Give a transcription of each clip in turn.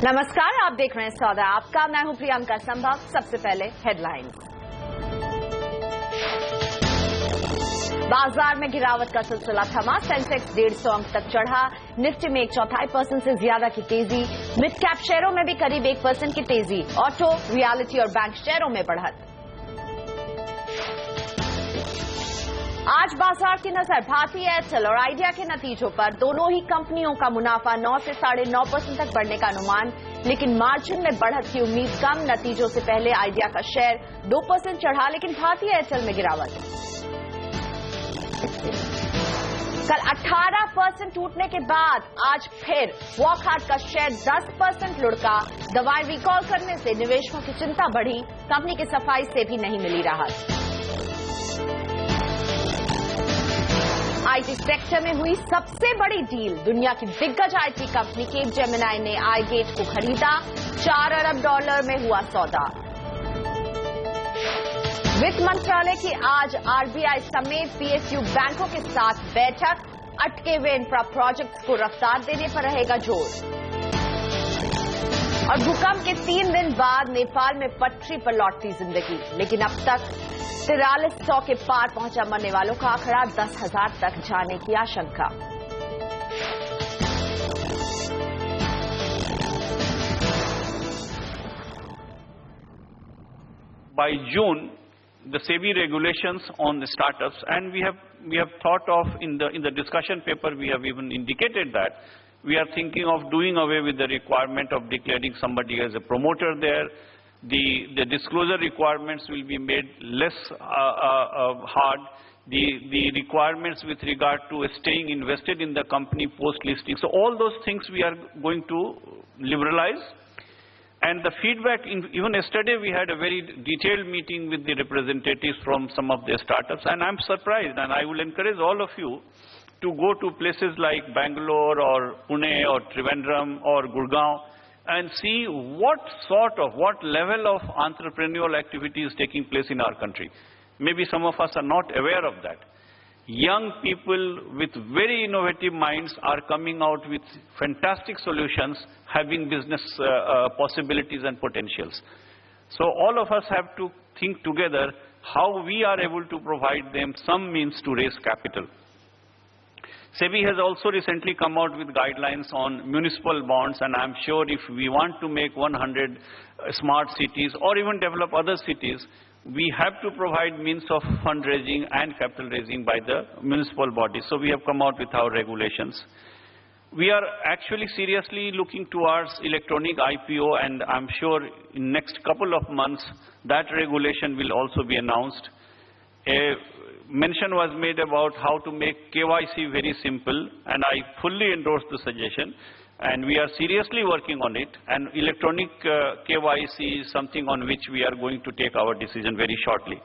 नमस्कार, आप देख रहे हैं सौदा आपका। मैं हूं प्रियंका संभव। सबसे पहले हेडलाइंस। बाजार में गिरावट का सिलसिला थमा। सेंसेक्स 150 अंक तक चढ़ा। निफ्टी में 1/4% से ज्यादा की तेजी। मिड कैप शेयरों में भी करीब 1% की तेजी। ऑटो, रियलिटी और बैंक शेयरों में बढ़त। आज बाजार की नजर भारती एयरटेल और आइडिया के नतीजों पर। दोनों ही कंपनियों का मुनाफा 9 से 9.5% तक बढ़ने का अनुमान, लेकिन मार्जिन में बढ़त की उम्मीद कम। नतीजों से पहले आइडिया का शेयर 2% चढ़ा, लेकिन भारतीय एयरटेल में गिरावट। कल 18% टूटने के बाद आज फिर वॉकहार्ट का शेयर 10% लुढ़का। दवाएं रिकॉल करने से निवेशकों की चिंता बढ़ी। कंपनी की सफाई से भी नहीं मिली राहत। आईटी सेक्टर में हुई सबसे बड़ी डील। दुनिया की दिग्गज आईटी कंपनी कैपजेमिनी ने आईगेट को खरीदा। $4 अरब में हुआ सौदा। वित्त मंत्रालय की आज आरबीआई समेत पीएसयू बैंकों के साथ बैठक। अटके हुए इंफ्रा प्रोजेक्ट्स को रफ्तार देने पर रहेगा जोर। और भूकंप के 3 दिन बाद नेपाल में पटरी पर लौटती जिंदगी, लेकिन अब तक 4300 के पार पहुंचा मरने वालों का आंकड़ा। 10,000 तक जाने की आशंका। By June, the SEBI regulations on the startups, and we have thought of in the discussion paper, we have even indicated that we are thinking of doing away with the requirement of declaring somebody as a promoter there. The disclosure requirements will be made less hard. The requirements with regard to staying invested in the company post-listing. So all those things we are going to liberalize. And the feedback, even yesterday we had a very detailed meeting with the representatives from some of the startups, and I'm surprised, and I will encourage all of you to go to places like Bangalore or Pune or Trivandrum or Gurgaon and see what level of entrepreneurial activity is taking place in our country. Maybe some of us are not aware of that. Young people with very innovative minds are coming out with fantastic solutions, having business possibilities and potentials. So all of us have to think together how we are able to provide them some means to raise capital. SEBI has also recently come out with guidelines on municipal bonds, and I'm sure if we want to make 100 smart cities or even develop other cities, we have to provide means of fundraising and capital raising by the municipal bodies. So we have come out with our regulations. We are actually seriously looking towards electronic IPO, and I'm sure in next couple of months that regulation will also be announced. Mention was made about how to make KYC very simple, and I fully endorse the suggestion, and we are seriously working on it, and electronic KYC is something on which we are going to take our decision very shortly.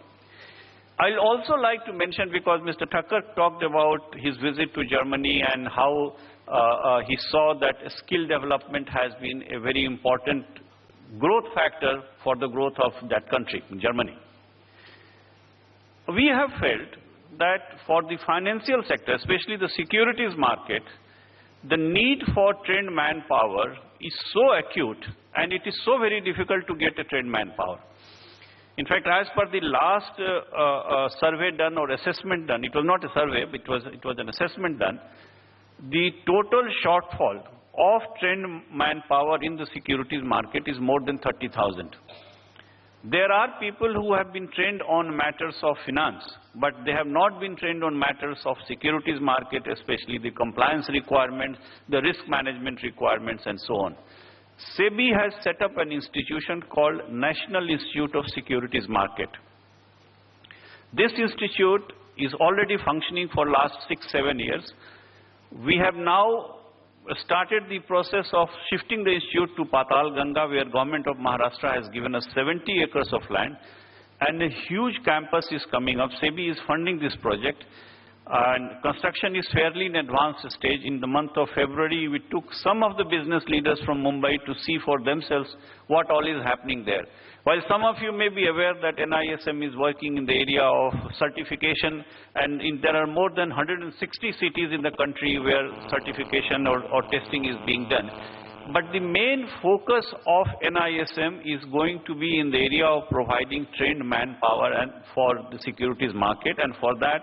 I'll also like to mention, because Mr. Thakkar talked about his visit to Germany and how he saw that skill development has been a very important growth factor for the growth of that country, Germany. We have felt that for the financial sector, especially the securities market, the need for trained manpower is so acute, and it is so very difficult to get a trained manpower. In fact, as per the last survey done or assessment done, it was not a survey, it was an assessment done, the total shortfall of trained manpower in the securities market is more than 30,000. There are people who have been trained on matters of finance, but they have not been trained on matters of securities market, especially the compliance requirements, the risk management requirements, and so on. SEBI has set up an institution called National Institute of Securities Market. This institute is already functioning for last 6-7 years. We have now started the process of shifting the institute to Patal Ganga, where government of Maharashtra has given us 70 acres of land, and a huge campus is coming up. SEBI is funding this project, and construction is fairly in advanced stage. In the month of February, we took some of the business leaders from Mumbai to see for themselves what all is happening there. While some of you may be aware that NISM is working in the area of certification, and there are more than 160 cities in the country where certification or testing is being done. But the main focus of NISM is going to be in the area of providing trained manpower and for the securities market, and for that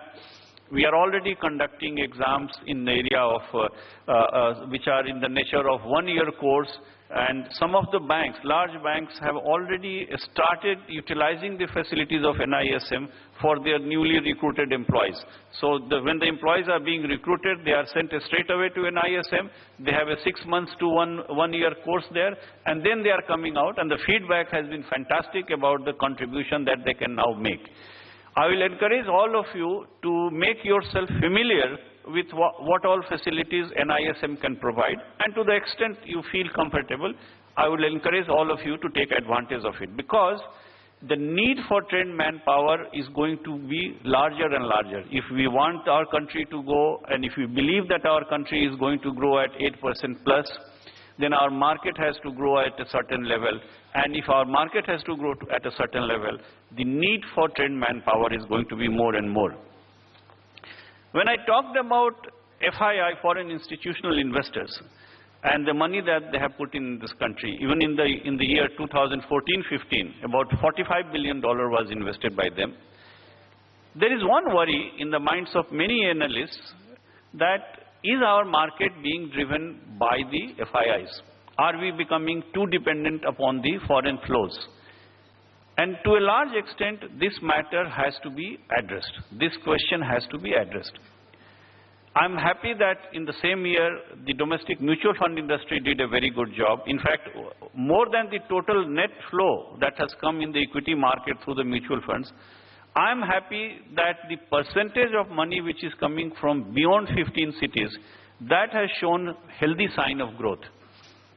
we are already conducting exams in the area of which are in the nature of one-year course, and some of the banks, large banks, have already started utilizing the facilities of NISM for their newly recruited employees. So when the employees are being recruited, they are sent straight away to NISM. They have a 6 months to one-year course there, and then they are coming out, and the feedback has been fantastic about the contribution that they can now make. I will encourage all of you to make yourself familiar with what all facilities NISM can provide, and to the extent you feel comfortable, I will encourage all of you to take advantage of it, because the need for trained manpower is going to be larger and larger. If we want our country to go, and if we believe that our country is going to grow at 8% plus, then our market has to grow at a certain level. And if our market has to grow at a certain level, the need for trained manpower is going to be more and more. When I talked about FII, foreign institutional investors, and the money that they have put in this country, even in the year 2014-15, about $45 billion was invested by them. There is one worry in the minds of many analysts, that is our market being driven by the FIIs? Are we becoming too dependent upon the foreign flows? And to a large extent, this matter has to be addressed. This question has to be addressed. I'm happy that in the same year, the domestic mutual fund industry did a very good job. In fact, more than the total net flow that has come in the equity market through the mutual funds, I'm happy that the percentage of money which is coming from beyond 15 cities, that has shown healthy sign of growth.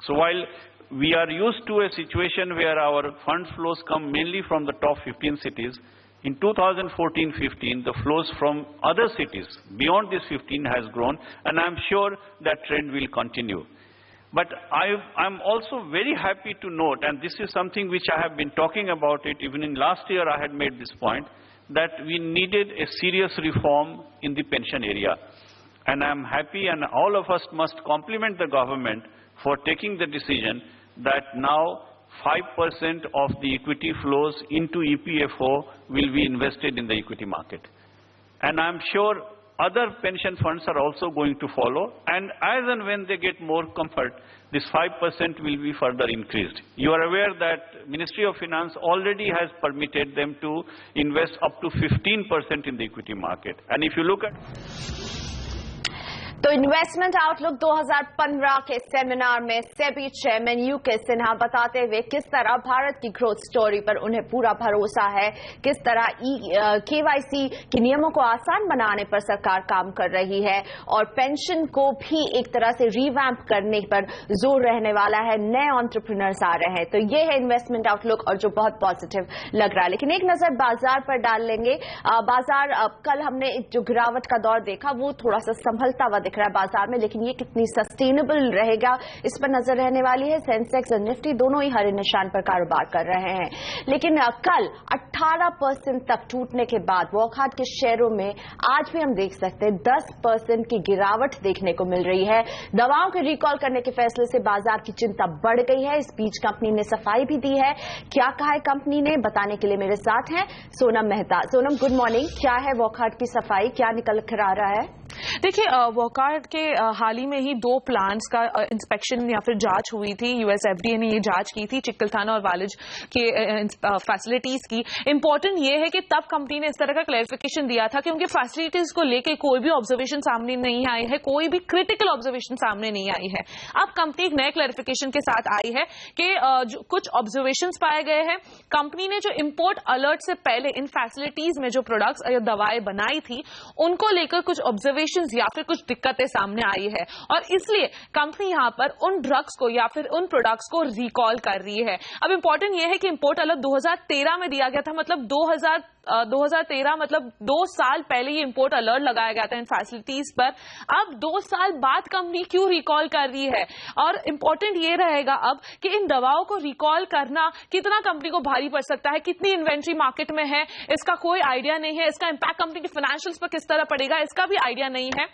So while we are used to a situation where our fund flows come mainly from the top 15 cities, in 2014-15, the flows from other cities beyond this 15 has grown, and I'm sure that trend will continue. But I'm also very happy to note, and this is something which I have been talking about it, even in last year I had made this point, that we needed a serious reform in the pension area. And I'm happy, and all of us must compliment the government for taking the decision that now 5% of the equity flows into EPFO will be invested in the equity market. And I'm sure other pension funds are also going to follow, and as and when they get more comfort, this 5% will be further increased. You are aware that Ministry of Finance already has permitted them to invest up to 15% in the equity market. And if you look at तो investment outlook 2015 के seminar में SEBI chairman UK Sinha बताते हुए किस तरह भारत की growth story पर उन्हें पूरा भरोसा है, किस तरह केवाईसी के नियमों को आसान बनाने पर सरकार काम कर रही है और पेंशन को भी एक तरह से रिवैम्प करने पर जोर रहने वाला है, नए एंटरप्रेन्योर्स आ रहे हैं। तो ये है इन्वेस्टमेंट आउटलुक और जो बहुत पॉजिटिव लग रहा है। लेकिन एक नजर बाजार पर डाल लेंगे। बाजार कल हमने जो गिरावट का दौर देखा वो थोड़ा सा संभलता हुआ दिख रहा है बाजार में, लेकिन ये कितनी सस्टेनेबल रहेगा इस पर नजर रहने वाली है। सेंसेक्स और निफ्टी दोनों ही हरे निशान पर कारोबार कर रहे हैं, लेकिन कल 18% तक टूटने के बाद वॉकहार्ट के शेयरों में आज भी हम देख सकते हैं 10% की गिरावट देखने को मिल रही है। दवाओं के रिकॉल करने के फैसले से बाजार की चिंता बढ़ गई है। इस बीच कंपनी ने सफाई भी दी है। क्या कहा है कंपनी ने, बताने के लिए मेरे साथ हैं सोनम मेहता। Sonam, good morning. क्या है वॉकहार्ट की सफाई, क्या निकल कर आ रहा है? देखिए, वॉकहार्ट के हाल ही में ही 2 प्लांट्स का इंस्पेक्शन या फिर जांच हुई थी। यूएस एफडीए ने ये जांच की थी चिक्कलथाना और वालिज के फैसिलिटीज की। इंपॉर्टेंट ये है कि तब कंपनी ने इस तरह का क्लैरिफिकेशन दिया था कि उनके फैसिलिटीज को लेके कोई भी ऑब्जर्वेशन सामने नहीं आई है, कोई भी क्रिटिकल ऑब्जर्वेशन सामने नहीं आई है। अब कंपनी एक नए क्लैरिफिकेशन के साथ आई है कि कुछ ऑब्जर्वेशन पाए गए हैं। कंपनी ने जो इंपोर्ट अलर्ट से पहले इन फैसिलिटीज में जो प्रोडक्ट्स या दवाएं बनाई थी उनको लेकर कुछ ऑब्जर्वेशन या फिर कुछ दिक्कतें सामने आई है और इसलिए कंपनी यहां पर उन ड्रग्स को या फिर उन प्रोडक्ट्स को रिकॉल कर रही है। अब इंपॉर्टेंट यह है कि इंपोर्ट अलर्ट 2013 में दिया गया था, मतलब 2013 मतलब 2 साल पहले ये इंपोर्ट अलर्ट लगाया गया था इन फैसिलिटीज पर। अब 2 साल बाद कंपनी क्यों रिकॉल कर रही है? और इंपॉर्टेंट ये रहेगा अब कि इन दवाओं को रिकॉल करना कितना कंपनी को भारी पड़ सकता है, कितनी इन्वेंट्री मार्केट में है इसका कोई आइडिया नहीं है, इसका इंपैक्ट कंपनी के फाइनेंशियल्स पर किस तरह पड़ेगा इसका भी आइडिया नहीं है।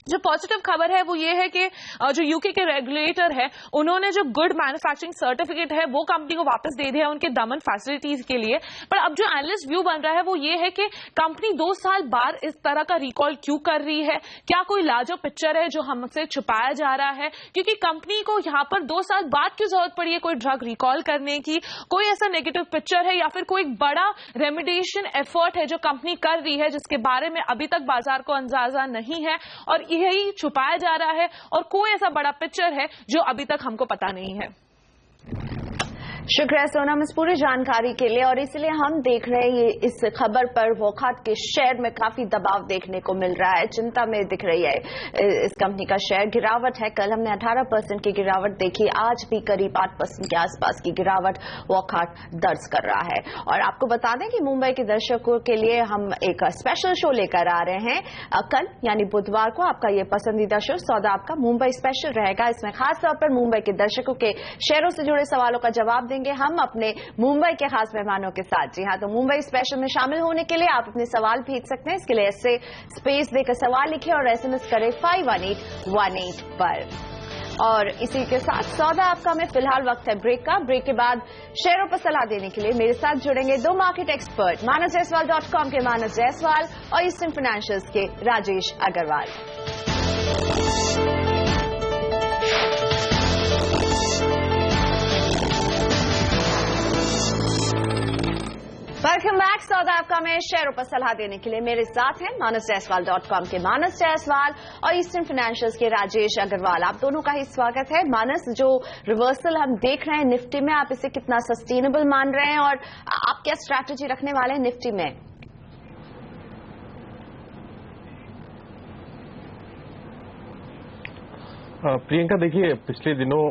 जो पॉजिटिव खबर है वो ये है कि जो यूके के रेगुलेटर है उन्होंने जो गुड मैन्युफैक्चरिंग सर्टिफिकेट है वो कंपनी को वापस दे दिया उनके दमन फैसिलिटीज के लिए। पर अब जो एनालिस्ट व्यू बन रहा है वो ये है कि कंपनी 2 साल बाद इस तरह का रिकॉल क्यों कर रही है, क्या कोई लार्जर पिक्चर है जो हमसे छुपाया जा रहा है, क्योंकि कंपनी को यहां पर 2 साल बाद क्यों जरूरत पड़ी है कोई ड्रग रिकॉल करने की, कोई ऐसा नेगेटिव पिक्चर है या फिर कोई बड़ा रेमिडिएशन एफर्ट है जो कंपनी कर रही है जिसके बारे में अभी तक बाजार को अंदाजा नहीं है और यही छुपाया जा रहा है, और कोई ऐसा बड़ा पिक्चर है जो अभी तक हमको पता नहीं है। शुक्रिया सोनम इस पूरी जानकारी के लिए। और इसलिए हम देख रहे हैं ये इस खबर पर वोकार्ड के शेयर में काफी दबाव देखने को मिल रहा है, चिंता में दिख रही है इस कंपनी का शेयर। गिरावट है, कल हमने 18% की गिरावट देखी, आज भी करीब 8% के आसपास की गिरावट वोकार्ड दर्ज कर रहा है। और आपको बता दें कि मुंबई के दर्शकों के लिए हम एक स्पेशल शो लेकर आ रहे हैं कल यानी बुधवार को। आपका ये पसंदीदा शो सौदा आपका मुंबई स्पेशल रहेगा। इसमें खासतौर पर मुंबई के दर्शकों के शेयरों से जुड़े सवालों का जवाब देंगे हम अपने मुंबई के खास मेहमानों के साथ। जी हाँ, तो मुंबई स्पेशल में शामिल होने के लिए आप अपने सवाल भेज सकते हैं। इसके लिए ऐसे स्पेस देकर सवाल लिखें और SMS करें 51818 पर। और इसी के साथ सौदा आपका में फिलहाल वक्त है ब्रेक का। ब्रेक के बाद शेयरों पर सलाह देने के लिए मेरे साथ जुड़ेंगे 2 मार्केट एक्सपर्ट, manasjaiswal.com के मानस जायसवाल और ईस्टर्न फाइनेंशियल्स के राजेश अग्रवाल। Welcome back. सौदा आपका में शेयरों पर सलाह देने के लिए मेरे साथ हैं manasjaiswal.com के मानस जायसवाल और ईस्टर्न फाइनेंशियल्स के राजेश अग्रवाल। आप दोनों का ही स्वागत है। मानस, जो रिवर्सल हम देख रहे हैं निफ्टी में, आप इसे कितना सस्टेनेबल मान रहे हैं और आप क्या स्ट्रैटेजी रखने वाले हैं निफ्टी में? प्रियंका, देखिए पिछले दिनों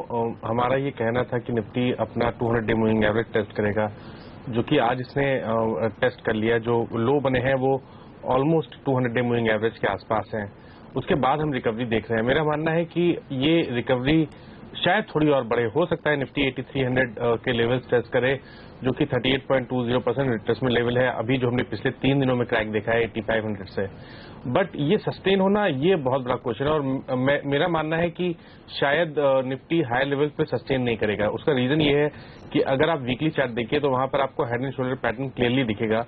हमारा ये कहना था कि निफ्टी अपना 200 डे मूविंग एवरेज टेस्ट करेगा, जो कि आज इसने टेस्ट कर लिया। जो लो बने हैं वो ऑलमोस्ट 200 डे मूविंग एवरेज के आसपास हैं। उसके बाद हम रिकवरी देख रहे हैं। मेरा मानना है कि ये रिकवरी शायद थोड़ी और बढ़े। हो सकता है निफ्टी 8300 के लेवल्स टेस्ट करे, जो कि 38.20% रिट्रेसमेंट लेवल है। अभी जो हमने पिछले 3 दिनों में क्रैक देखा है 8500 से, बट ये सस्टेन होना ये बहुत बड़ा क्वेश्चन है। और मेरा मानना है कि शायद निफ्टी हाई लेवल पे सस्टेन नहीं करेगा। उसका रीजन ये है कि अगर आप वीकली चार्ट देखिए तो वहां पर आपको head and shoulder pattern clearly दिखेगा,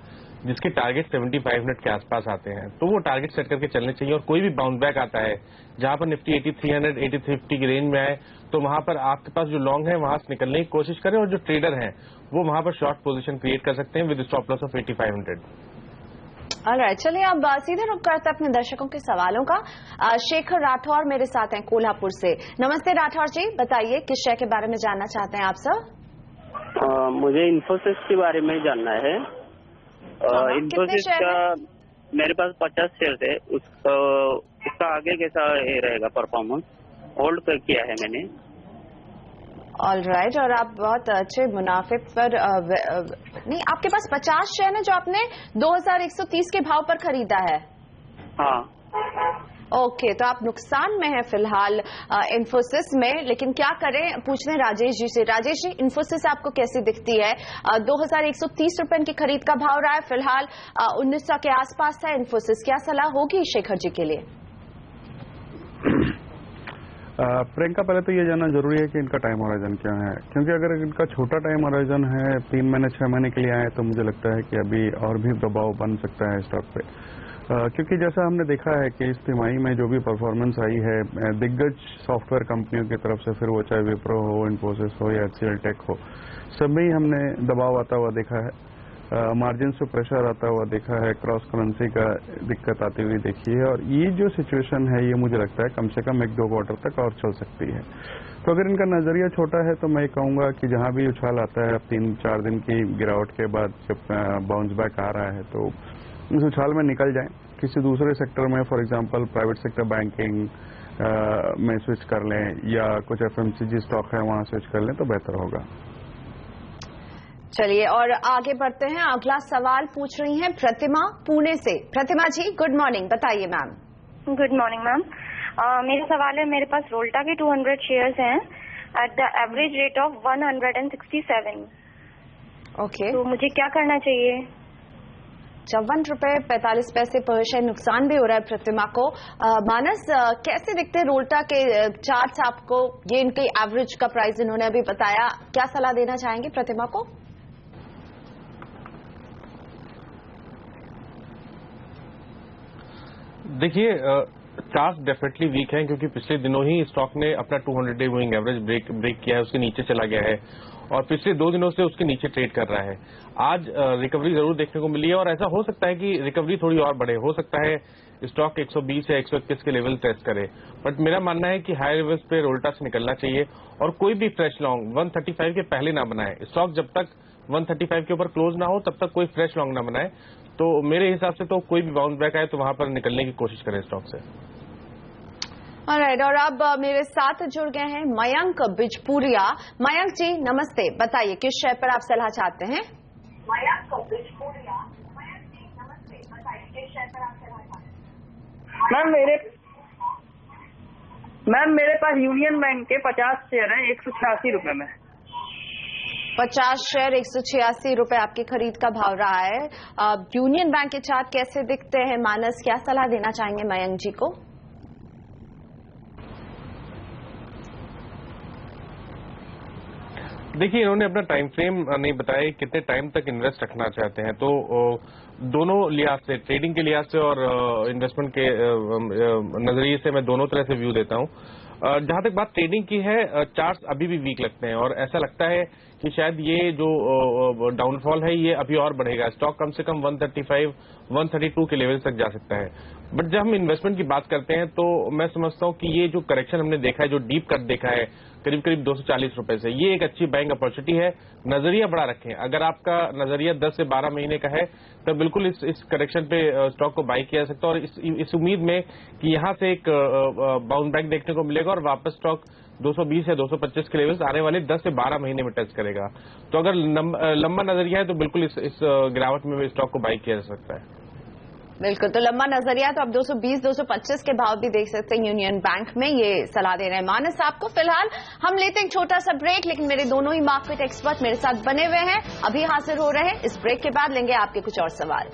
जिसके टारगेट 7500 के आसपास आते हैं। तो वो टारगेट सेट करके चलने चाहिए। और कोई भी बाउंस बैक आता है जहां पर निफ्टी 8300 8350 की रेंज में आए, तो वहां पर आपके पास जो लॉन्ग है वहां से निकलने की कोशिश करें, और जो ट्रेडर हैं वो वहां पर शॉर्ट पोजीशन क्रिएट कर सकते हैं with stop loss of 8500। Alright, चलिए अब सीधे रुक करते अपने दर्शकों के सवालों का। शेखर राठौर मेरे साथ हैं कोल्हापुर से। नमस्ते राठौर जी, बताइए किस शेयर के बारे में जानना चाहते हैं आप सर? मुझे इन्फोसिस के बारे में जानना है। इन्फोसिस का मेरे पास 50 शेयर है। उसका आगे कैसा रहेगा परफॉर्मेंस? होल्ड कर किया है मैंने। ऑलराइट, और आप बहुत अच्छे मुनाफे पर नहीं, आपके पास 50 शेयर है जो आपने 2130 के भाव पर खरीदा है? हाँ। ओके, तो आप नुकसान में हैं फिलहाल इन्फोसिस में, लेकिन क्या करें? पूछ रहे राजेश जी से। राजेश जी, इन्फोसिस आपको कैसी दिखती है? 2130 रुपए की खरीद का भाव रहा है फिलहाल, 1900 के आसपास था इन्फोसिस। क्या सलाह होगी शेखर जी के लिए? प्रियंका, पहले तो ये जानना जरूरी है कि इनका टाइम होराइजन क्या है, क्योंकि अगर इनका छोटा टाइम होराइजन है, 3 महीने 6 महीने के लिए आए, तो मुझे लगता है कि अभी और भी दबाव बन सकता है स्टॉक पे। क्योंकि जैसा हमने देखा है कि इस तिमाही में जो भी परफॉर्मेंस आई है दिग्गज सॉफ्टवेयर कंपनियों की तरफ से, फिर वो चाहे विप्रो हो, इन्फोसिस हो या HCL टेक हो, सब में ही हमने दबाव आता हुआ देखा है। मार्जिन से प्रेशर आता हुआ देखा है, क्रॉस करेंसी का दिक्कत आती हुई देखी है। और ये जो सिचुएशन है ये मुझे लगता है कम से कम 1-2 क्वार्टर तक और चल सकती है। तो अगर इनका नजरिया छोटा है तो मैं कहूंगा कि जहां भी उछाल आता है 3-4 दिन की गिरावट के बाद जब बाउंस बैक आ रहा है, तो उस उछाल में निकल जाएं, किसी दूसरे सेक्टर में, for example private sector banking में स्विच कर लें, या कुछ FMCG स्टॉक है वहां स्विच कर लें तो बेहतर होगा। चलिए और आगे बढ़ते हैं। अगला सवाल पूछ रही हैं प्रतिमा पुणे से। प्रतिमा जी, गुड मॉर्निंग, बताइए मैम। Good morning ma'am. मेरा सवाल है, मेरे पास रोल्टा के 200 शेयर्स हैं at the average rate of 167। Okay, तो मुझे क्या करना चाहिए? ₹54.45 पर शेयर नुकसान भी हो रहा है प्रतिमा को। मानस, कैसे दिखते हैं रोल्टा के चार्ट्स आपको? ये इनके एवरेज का प्राइस इन्होंने अभी बताया, क्या सलाह देना चाहेंगे प्रतिमा को? देखिए, चार्ट डेफिनेटली वीक है क्योंकि पिछले दिनों ही स्टॉक ने अपना 200 डे मूविंग एवरेज ब्रेक किया है, उसके नीचे चला गया है और पिछले 2 दिनों से उसके नीचे ट्रेड कर रहा है। आज रिकवरी जरूर देखने को मिली है और ऐसा हो सकता है कि रिकवरी थोड़ी और बढ़े, हो सकता है स्टॉक 120 या 121 के लेवल टेस्ट करे, बट मेरा मानना है कि हाई लेवल्स पे रोल्टा से निकलना चाहिए और कोई भी फ्रेश लॉन्ग 135 के पहले ना बनाए। स्टॉक जब तक 135 के ऊपर क्लोज ना हो तब तक कोई फ्रेश लॉन्ग ना बनाए। तो मेरे हिसाब से तो कोई भी बाउंस बैक आए तो वहां पर निकलने की कोशिश करें स्टॉक से। ऑलराइट, और अब मेरे साथ जुड़ गए हैं मयंक बिजपुरिया। मयंक जी नमस्ते, बताइए किस शेयर पर आप सलाह चाहते हैं? मयंक बिजपुरिया। मयंक जी नमस्ते, बताइए किस शेयर पर आप सलाह चाहते हैं? मैम मेरे पास यूनियन बैंक के 50 शेयर हैं 186 रुपए में। 50 शेयर 186 रुपए आपकी खरीद का भाव रहा है। यूनियन बैंक के चार्ट कैसे दिखते हैं? मानस, क्या सलाह देना चाहेंगे मयंक जी को? देखिए, इन्होंने अपना टाइम फ्रेम नहीं बताया कितने टाइम तक इन्वेस्ट रखना चाहते हैं, तो दोनों लिहाज से, ट्रेडिंग के लिहाज से और इन्वेस्टमेंट के नजरिए से मैं दोनों तरह से व्यू देता हूं। जहां तक बात ट्रेडिंग की है, चार्ट्स अभी भी वीक लगते हैं और ऐसा लगता है कि शायद ये जो डाउनफॉल है ये अभी और बढ़ेगा। स्टॉक कम से कम 135, 132 के लेवल तक जा सकता है। बट जब हम इन्वेस्टमेंट की बात करते हैं तो मैं समझता हूं कि ये जो करेक्शन हमने देखा है, जो डीप कट देखा है करीब करीब 240 रुपए से, ये एक अच्छी बाइंग अपॉर्चुनिटी है। नजरिया बड़ा रखें, अगर आपका नजरिया 10 से 12 महीने का है तो बिल्कुल इस करेक्शन पे स्टॉक को बाई किया जा सकता है और इस उम्मीद में कि यहां से एक बाउंस बैक देखने को मिलेगा और वापस स्टॉक 220 या 225 के लेवल्स आने वाले 10 से 12 महीने में टच करेगा। तो अगर लंबा नजरिया है तो बिल्कुल इस गिरावट में स्टॉक को बाई किया जा सकता है। बिल्कुल, तो लंबा नजरिया तो आप 220, 225 के भाव भी देख सकते हैं यूनियन बैंक में, ये सलाह दे रहे हैं मानस आपको। फिलहाल हम लेते हैं एक छोटा सा ब्रेक, लेकिन मेरे दोनों ही मार्केट एक्सपर्ट मेरे साथ बने हुए हैं, अभी हाजिर हो रहे हैं। इस ब्रेक के बाद लेंगे आपके कुछ और सवाल।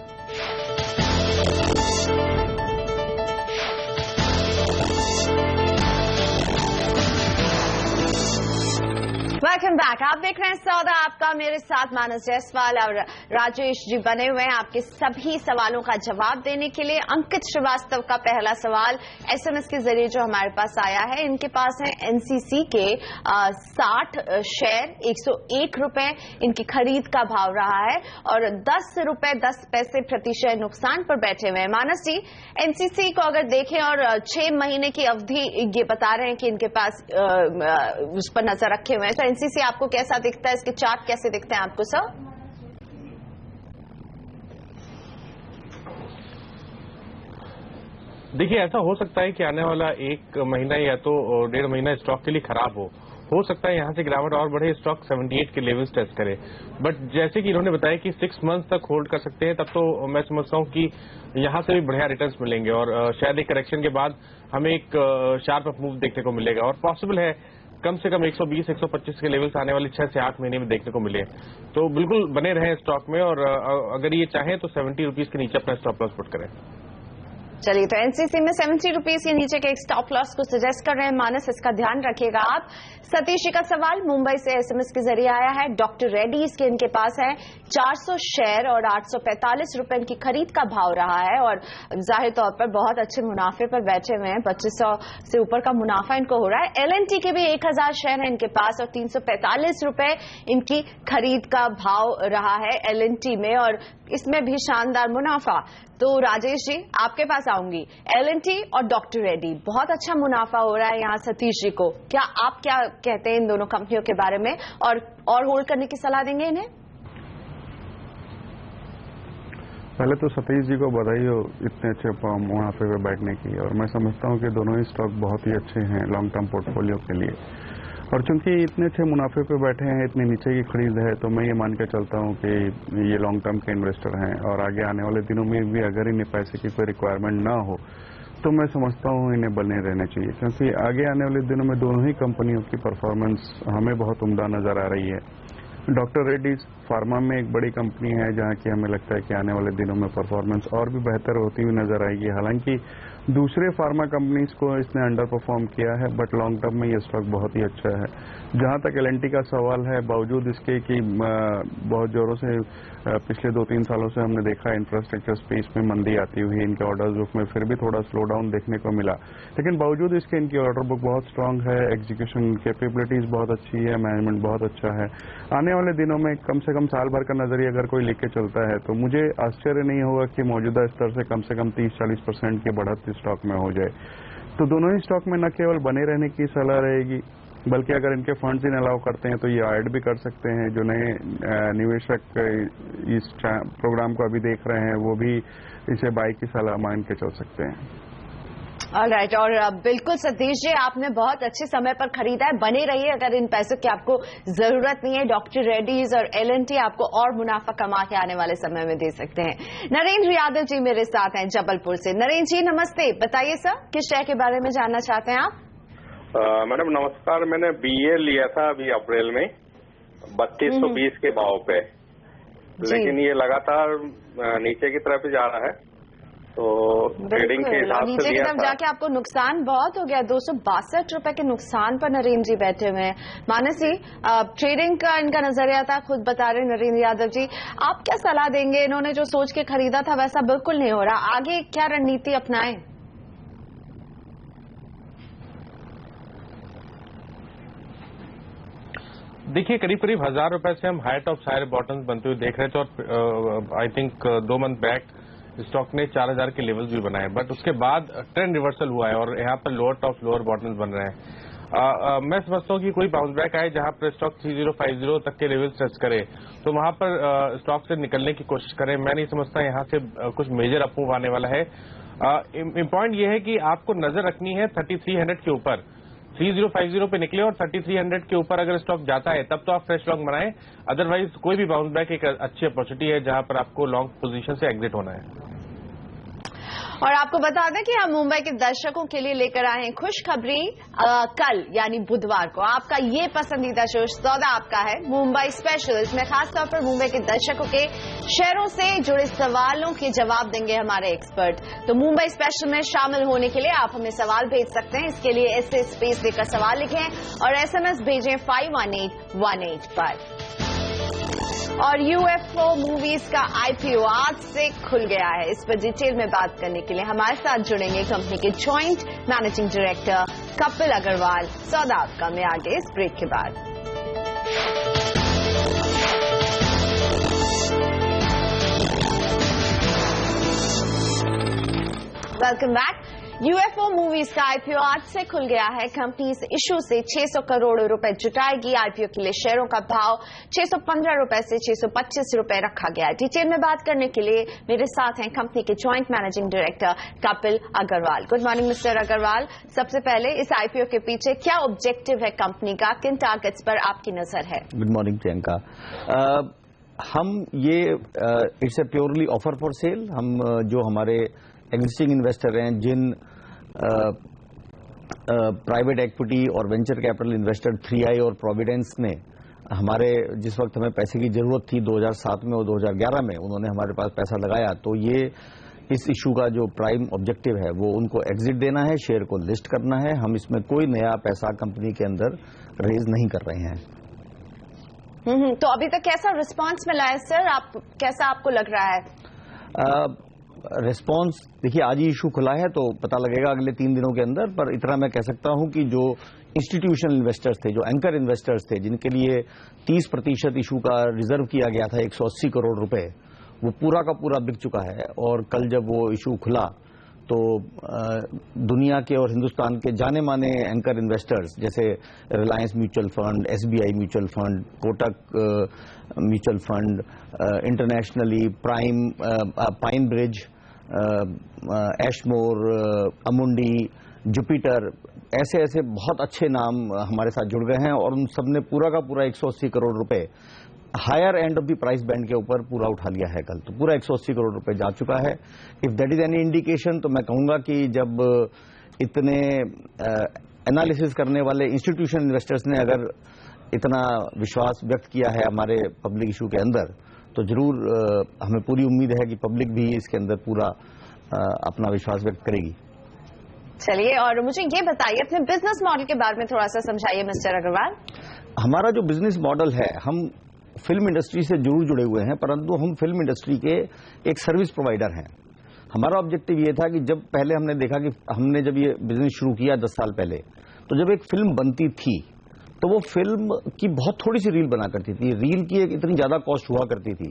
वेलकम बैक, आप देख रहे हैं सौदा आपका, मेरे साथ मानस जायसवाल और राजेश जी बने हुए हैं आपके सभी सवालों का जवाब देने के लिए। अंकित श्रीवास्तव का पहला सवाल एसएमएस के जरिए जो हमारे पास आया है, इनके पास है एनसीसी के 60 शेयर 101 रुपए इनकी खरीद का भाव रहा है और 10 रुपए 10 पैसे प्रति शेयर नुकसान पर बैठे हुए हैं। मानस जी, एनसीसी को अगर देखें और 6 महीने की अवधि ये बता रहे हैं कि इनके पास उस पर नजर रखे हुए हैं, तो एनसीसी आपको कैसा दिखता है? इसके चार्ट कैसे दिखते हैं आपको सर? देखिए, ऐसा हो सकता है कि आने वाला 1 महीना या तो 1.5 महीना स्टॉक के लिए खराब हो सकता है यहां से गिरावट और बढ़े, स्टॉक 78 के लेवल्स टेस्ट करे। बट जैसे कि इन्होंने बताया कि 6 मंथ तक होल्ड कर सकते हैं, तब तो मैं समझता हूं कि यहां से भी बढ़िया रिटर्न्स मिलेंगे और शायद एक करेक्शन के बाद हमें एक शार्प अप मूव देखने को मिलेगा और पॉसिबल है कम से कम 120, 125 के लेवल्स आने वाले 6 से 8 महीने में देखने को मिले। तो बिल्कुल बने रहें स्टॉक में और अगर ये चाहें तो 70 रुपीज के नीचे अपना स्टॉप लॉस पुट करें। चलिए, तो एनसीसी में 70 रुपीज के नीचे के एक स्टॉप लॉस को सजेस्ट कर रहे हैं मानस, इसका ध्यान रखिएगा आप। सतीश जी का सवाल मुंबई से एसएमएस के जरिए आया है। डॉक्टर रेड्डीज के इनके पास है 400 शेयर और 845 रुपए इनकी खरीद का भाव रहा है और जाहिर तौर पर बहुत अच्छे मुनाफे पर बैठे हुए हैं, 2500 से ऊपर का मुनाफा इनको हो रहा है। एलएनटी के भी 1000 शेयर है इनके पास और 345 रुपए इनकी खरीद का भाव रहा है एलएनटी में और इसमें भी शानदार मुनाफा। तो राजेश जी आपके पास आऊंगी, एलएनटी और डॉक्टर रेड्डी बहुत अच्छा मुनाफा हो रहा है यहाँ सतीश जी को, आप क्या कहते हैं इन दोनों कंपनियों के बारे में और होल्ड करने की सलाह देंगे इन्हें? पहले तो सतीश जी को बधाई हो इतने अच्छे मुनाफे पे बैठने की, और मैं समझता हूँ कि दोनों ही स्टॉक बहुत ही अच्छे हैं लॉन्ग टर्म पोर्टफोलियो के लिए। और चूंकि इतने अच्छे मुनाफे पे बैठे हैं, इतनी नीचे की खरीद है, तो मैं ये मान के चलता हूँ कि ये लॉन्ग टर्म के इन्वेस्टर हैं और आगे आने वाले दिनों में भी अगर इन्हें पैसे की कोई रिक्वायरमेंट ना हो तो मैं समझता हूँ इन्हें बने रहना चाहिए, क्योंकि आगे आने वाले दिनों में दोनों ही कंपनियों की परफॉर्मेंस हमें बहुत उम्दा नजर आ रही है। डॉक्टर रेड्डीज फार्मा में एक बड़ी कंपनी है जहां की हमें लगता है कि आने वाले दिनों में परफॉर्मेंस और भी बेहतर होती हुई नजर आएगी। हालांकि दूसरे फार्मा कंपनीज को इसने अंडर परफॉर्म किया है, बट लॉन्ग टर्म में ये स्टॉक बहुत ही अच्छा है। जहां तक एल&टी का सवाल है, बावजूद इसके कि बहुत जोरों से पिछले 2-3 सालों से हमने देखा इंफ्रास्ट्रक्चर स्पेस में मंदी आती हुई, इनके ऑर्डर बुक में फिर भी थोड़ा स्लो डाउन देखने को मिला, लेकिन बावजूद इसके इनकी ऑर्डर बुक बहुत स्ट्रांग है, एग्जीक्यूशन कैपेबिलिटीज बहुत अच्छी है, मैनेजमेंट बहुत अच्छा है। आने वाले दिनों में कम से कम साल भर का नजरिया अगर कोई लेके चलता है तो मुझे आश्चर्य नहीं होगा कि मौजूदा स्तर से कम 30-40% की बढ़त स्टॉक में हो जाए। तो दोनों ही स्टॉक में न केवल बने रहने की सलाह रहेगी, बल्कि अगर इनके फंड्स इन अलाउ करते हैं तो ये ऐड भी कर सकते हैं। जो नए निवेशक इस प्रोग्राम को अभी देख रहे हैं वो भी इसे बाई की सलाह मान के चल सकते हैं। ऑलराइट, और बिल्कुल सतीश जी, आपने बहुत अच्छे समय पर खरीदा है, बने रहिए। अगर इन पैसों की आपको जरूरत नहीं है, डॉक्टर रेड्डीज और एल&टी आपको और मुनाफा कमा के आने वाले समय में दे सकते हैं। नरेंद्र यादव जी मेरे साथ हैं जबलपुर से। नरेंद्र जी नमस्ते, बताइए सर किस शेयर के बारे में जानना चाहते हैं आप? मैडम नमस्कार, मैंने BA लिया था अभी अप्रैल में 3220 के भाव पे, लेकिन ये लगातार नीचे की तरफ जा रहा है, तो ट्रेडिंग के हिसाब से नीचे की तरफ जाके आपको नुकसान बहुत हो गया। 262 रुपए के नुकसान पर नरेंद्र जी बैठे हुए हैं। मानसी, ट्रेडिंग का इनका नजरिया था, खुद बता रहे नरेंद्र यादव जी। आप क्या सलाह देंगे? इन्होंने जो सोच के खरीदा था वैसा बिल्कुल नहीं हो रहा, आगे क्या रणनीति अपनाएं? देखिए, करीब 1000 रुपए से हम हाई टॉप हायर बॉटम्स बनते हुए देख रहे थे, और I think 2 month back stock ने 4000 के लेवल्स भी बनाए, बट उसके बाद ट्रेंड रिवर्सल हुआ है और यहाँ पर लोअर टॉप लोअर बॉटम्स बन रहे हैं। मैं समझता हूँ कि कोई बाउंस बैक आए जहां पर स्टॉक 3050 तक के लेवल्स टच करे तो वहां पर स्टॉक से निकलने की कोशिश करें। मैं नहीं समझता यहाँ से कुछ मेजर अपमूव आने वाला है। पॉइंट ये है कि आपको नजर रखनी है 3300 के ऊपर। 3050 पे निकले और 3300 के ऊपर अगर स्टॉक जाता है तब तो आप फ्रेश लॉन्ग बनाएं, अदरवाइज कोई भी बाउंस बैक एक अच्छी अपॉर्चुनिटी है जहां पर आपको लॉन्ग पोजीशन से एग्जिट होना है। और आपको बता दें कि हम मुंबई के दर्शकों के लिए लेकर आए हैं खुशखबरी। कल यानी बुधवार को आपका ये पसंदीदा शो सौदा आपका है मुंबई स्पेशल। इसमें खासतौर पर मुंबई के दर्शकों के शहरों से जुड़े सवालों के जवाब देंगे हमारे एक्सपर्ट। तो मुंबई स्पेशल में शामिल होने के लिए आप हमें सवाल भेज सकते हैं। इसके लिए ऐसे स्पेस देकर सवाल लिखें और SMS भेजें 51818 पर। और UFO मूवीज का IPO आज से खुल गया है। इस पर डिटेल में बात करने के लिए हमारे साथ जुड़ेंगे कंपनी के joint managing director Kapil Agrawal. सौदा आपका में आगे इस ब्रेक के बाद। Welcome back. UFO मूवीज का IPO आज से खुल गया है। कंपनी इस इशू से 600 करोड़ रुपए जुटाएगी। IPO के लिए शेयरों का भाव 615 रुपए से 625 रुपए रखा गया है। डिटेल में बात करने के लिए मेरे साथ हैं कंपनी के joint managing director Kapil Agrawal. Good morning mister Agrawal. सबसे पहले इस IPO के पीछे क्या ऑब्जेक्टिव है कंपनी का, किन टारगेट्स पर आपकी नजर है? Good morning Priyanka. हम ये it's a purely offer for sale. हम जो हमारे एग्जिस्टिंग इन्वेस्टर हैं, जिन प्राइवेट इक्विटी और वेंचर कैपिटल इन्वेस्टर 3i और प्रोविडेंस ने हमारे जिस वक्त हमें पैसे की जरूरत थी 2007 में और 2011 में उन्होंने हमारे पास पैसा लगाया, तो ये इस इशू का जो प्राइम ऑब्जेक्टिव है वो उनको एग्जिट देना है, शेयर को लिस्ट करना है। हम इसमें कोई नया पैसा कंपनी के अंदर रेज नहीं कर रहे हैं। तो अभी तक कैसा रिस्पांस मिला है सर? कैसा आपको लग रहा है? रिस्पांस देखिए, आज ही इशू खुला है तो पता लगेगा अगले 3 दिनों के अंदर। पर इतना मैं कह सकता हूं कि जो इंस्टीट्यूशनल इन्वेस्टर्स थे, जो एंकर इन्वेस्टर्स थे, जिनके लिए 30% इशू का रिजर्व किया गया था 180 करोड़ रुपए, वो पूरा का पूरा बिक चुका है। और कल जब वो इशू खुला तो दुनिया के और हिंदुस्तान के जाने माने एंकर इन्वेस्टर्स जैसे Reliance mutual fund, SBI mutual fund, Kotak mutual fund, internationally Pine Bridge, Ashmore, Amundi, Jupiter, ऐसे बहुत अच्छे नाम हमारे साथ जुड़ गए हैं और उन सब ने पूरा का पूरा 180 करोड़ रुपए higher end of the price band के ऊपर पूरा उठा लिया है कल। तो पूरा 180 करोड़ रुपए जा चुका है। If that is any indication, तो मैं कहूंगा कि जब इतने एनालिसिस करने वाले इंस्टीट्यूशनल इन्वेस्टर्स ने अगर इतना विश्वास व्यक्त किया है हमारे पब्लिक इशू के अंदर, तो जरूर हमें पूरी उम्मीद है कि पब्लिक भी इसके अंदर पूरा अपना विश्वास व्यक्त करेगी। चलिए, और मुझे ये बताइए अपने बिजनेस मॉडल के बारे में थोड़ा सा समझाइए मिस्टर अग्रवाल। हमारा जो बिजनेस मॉडल है, हम फिल्म इंडस्ट्री से जरूर जुड़े हुए हैं, परंतु हम फिल्म इंडस्ट्री के एक सर्विस प्रोवाइडर हैं। हमारा ऑब्जेक्टिव ये था कि जब पहले हमने देखा कि हमने जब ये बिजनेस शुरू किया 10 साल पहले, तो जब एक फिल्म बनती थी तो वो फिल्म की बहुत थोड़ी सी रील बना करती थी। रील की एक इतनी ज्यादा कॉस्ट हुआ करती थी,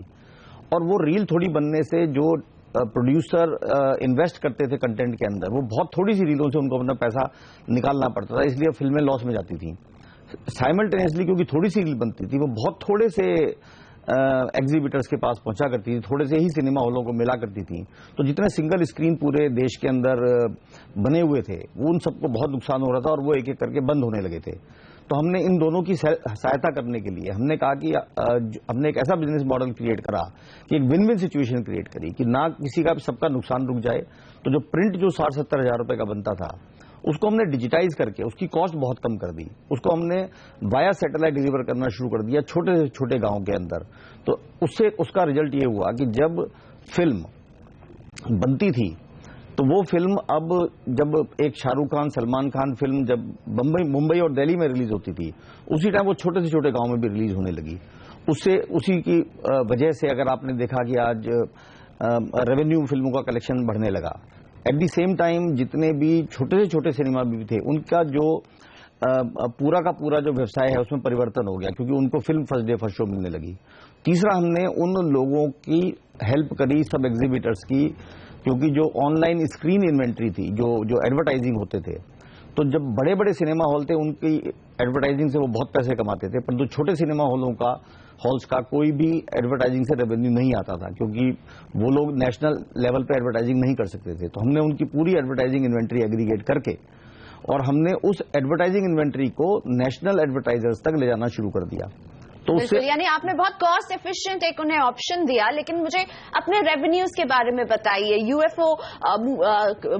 और वो रील थोड़ी बनने से जो प्रोड्यूसर इन्वेस्ट करते थे कंटेंट के अंदर, वो बहुत थोड़ी सी रीलों से उनको अपना पैसा निकालना पड़ता था, इसलिए फिल्में लॉस में जाती थी। साइमल्टेनियसली क्योंकि थोड़ी सी रील बनती थी, वो बहुत थोड़े से एग्जीबिटर्स के पास पहुंचा करती थी, थोड़े से ही सिनेमा हॉलों को मिला करती थी। तो जितने सिंगल स्क्रीन पूरे देश के अंदर बने हुए थे, वो उन सबको बहुत नुकसान हो रहा था, और वो एक एक करके बंद होने लगे थे। तो हमने इन दोनों की सहायता करने के लिए हमने कहा कि हमने एक ऐसा बिजनेस मॉडल क्रिएट करा कि एक विन विन सिचुएशन क्रिएट करी कि ना किसी का सबका नुकसान रुक जाए। तो जो प्रिंट जो 60-70 हज़ार रुपए का बनता था, उसको हमने डिजिटाइज करके उसकी कॉस्ट बहुत कम कर दी। उसको हमने वाया सैटेलाइट डिलीवर करना शुरू कर दिया छोटे से छोटे गांव के अंदर। तो उससे उसका रिजल्ट ये हुआ कि जब फिल्म बनती थी, तो वो फिल्म अब जब एक शाहरुख खान, सलमान खान फिल्म जब मुंबई और दिल्ली में रिलीज होती थी, उसी टाइम वो छोटे से छोटे गांव में भी रिलीज होने लगी। उसी की वजह से अगर आपने देखा कि आज रेवेन्यू फिल्मों का कलेक्शन बढ़ने लगा। एट दी सेम टाइम जितने भी छोटे से छोटे सिनेमा भी थे, उनका जो पूरा का पूरा जो व्यवसाय है उसमें परिवर्तन हो गया, क्योंकि उनको film first day first show मिलने लगी। तीसरा, हमने उन लोगों की हेल्प करी, सब एग्जीबिटर्स की, क्योंकि जो ऑनलाइन स्क्रीन इन्वेंट्री थी, जो एडवर्टाइजिंग होते थे, तो जब बड़े बड़े सिनेमा हॉल थे उनकी एडवर्टाइजिंग से वो बहुत पैसे कमाते थे, परंतु छोटे सिनेमा हॉल्स का कोई भी एडवर्टाइजिंग से रेवेन्यू नहीं आता था, क्योंकि वो लोग नेशनल लेवल पे एडवर्टाइजिंग नहीं कर सकते थे। तो हमने उनकी पूरी एडवर्टाइजिंग इन्वेंट्री एग्रीगेट करके, और हमने उस एडवर्टाइजिंग इन्वेंट्री को नेशनल एडवर्टाइजर्स तक ले जाना शुरू कर दिया। तो उससे यानी आपने बहुत कॉस्ट एफिशिएंट एक उन्हें ऑप्शन दिया। लेकिन मुझे अपने रेवेन्यूज के बारे में बताइए, यूएफओ